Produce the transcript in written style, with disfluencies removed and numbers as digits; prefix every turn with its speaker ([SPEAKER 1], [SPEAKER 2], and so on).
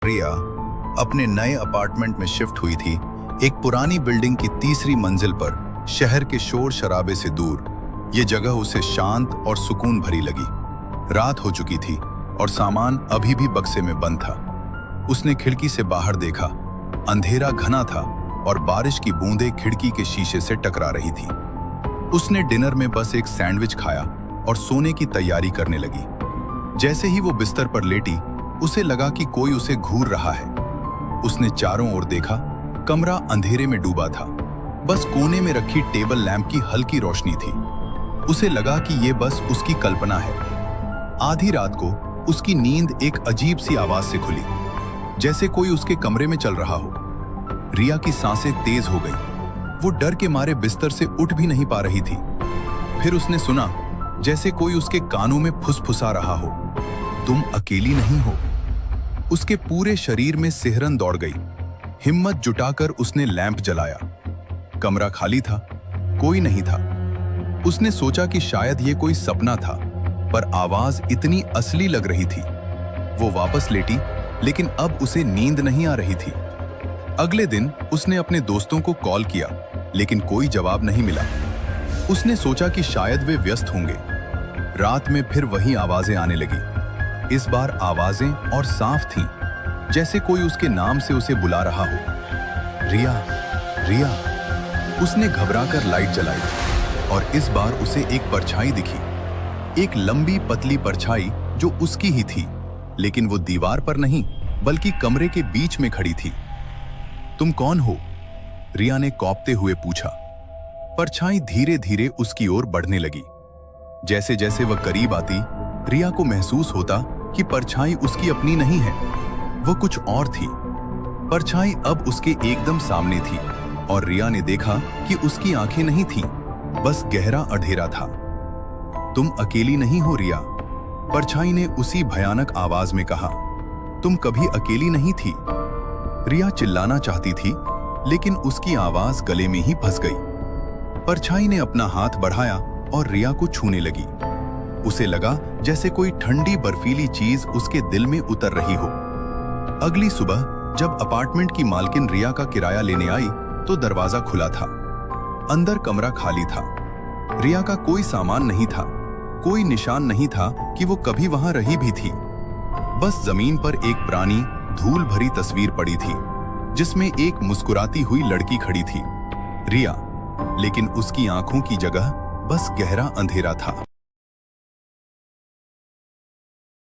[SPEAKER 1] रिया अपने नए अपार्टमेंट में शिफ्ट हुई थी, एक पुरानी बिल्डिंग की तीसरी मंजिल पर, शहर के शोर शराबे से दूर। ये जगह उसे शांत और सुकून भरी लगी। रात हो चुकी थी और सामान अभी भी बक्से में बंद था। उसने खिड़की से बाहर देखा। अंधेरा घना था और बारिश की बूंदें खिड़की के शीशे से टकरा रही थी। उसने डिनर में बस एक सैंडविच खाया और सोने की तैयारी करने लगी। जैसे ही वो बिस्तर पर लेटी, उसे लगा कि कोई उसे घूर रहा है। उसने चारों ओर देखा। कमरा अंधेरे में डूबा था। बस कोने में रखी टेबल लैंप की हल्की रोशनी थी। उसे लगा कि ये बस उसकी कल्पना है। आधी रात को उसकी नींद एक अजीब सी आवाज से खुली, जैसे कोई उसके कमरे में चल रहा हो। रिया की सांसें तेज हो गई। वो डर के मारे बिस्तर से उठ भी नहीं पा रही थी। फिर उसने सुना जैसे कोई उसके कानों में फुसफुसा रहा हो, तुम अकेली नहीं हो। उसके पूरे शरीर में सिहरन दौड़ गई। हिम्मत जुटाकर उसने लैंप जलाया। कमरा खाली था, कोई नहीं था। उसने सोचा कि शायद ये कोई सपना था, पर आवाज इतनी असली लग रही थी। वो वापस लेटी, लेकिन अब उसे नींद नहीं आ रही थी। अगले दिन उसने अपने दोस्तों को कॉल किया, लेकिन कोई जवाब नहीं मिला। उसने सोचा कि शायद वे व्यस्त होंगे। रात में फिर वही आवाजें आने लगी। इस बार आवाजें और साफ थीं, जैसे कोई उसके नाम से उसे बुला रहा हो। रिया, रिया। उसने घबराकर लाइट जलाई और इस बार उसे एक परछाई दिखी। एक लंबी पतली परछाई जो उसकी ही थी, लेकिन वो दीवार पर नहीं, बल्कि कमरे के बीच में खड़ी थी। तुम कौन हो? रिया ने कौपते हुए पूछा। परछाई धीरे धीरे उसकी ओर बढ़ने लगी। जैसे जैसे वह करीब आती, रिया को महसूस होता कि परछाई उसकी अपनी नहीं है, वो कुछ और थी। परछाई अब उसके एकदम सामने थी और रिया ने देखा कि उसकी आंखें नहीं थीं, बस गहरा अंधेरा था। तुम अकेली नहीं हो रिया, परछाई ने उसी भयानक आवाज में कहा। तुम कभी अकेली नहीं थी। रिया चिल्लाना चाहती थी, लेकिन उसकी आवाज गले में ही फंस गई। परछाई ने अपना हाथ बढ़ाया और रिया को छूने लगी। उसे लगा जैसे कोई ठंडी बर्फीली चीज उसके दिल में उतर रही हो। अगली सुबह जब अपार्टमेंट की मालकिन रिया का किराया लेने आई, तो दरवाजा खुला था। अंदर कमरा खाली था। रिया का कोई सामान नहीं था, कोई निशान नहीं था कि वो कभी वहां रही भी थी। बस जमीन पर एक पुरानी धूल भरी तस्वीर पड़ी थी, जिसमें एक मुस्कुराती हुई लड़की खड़ी थी, रिया। लेकिन उसकी आंखों की जगह बस गहरा अंधेरा था।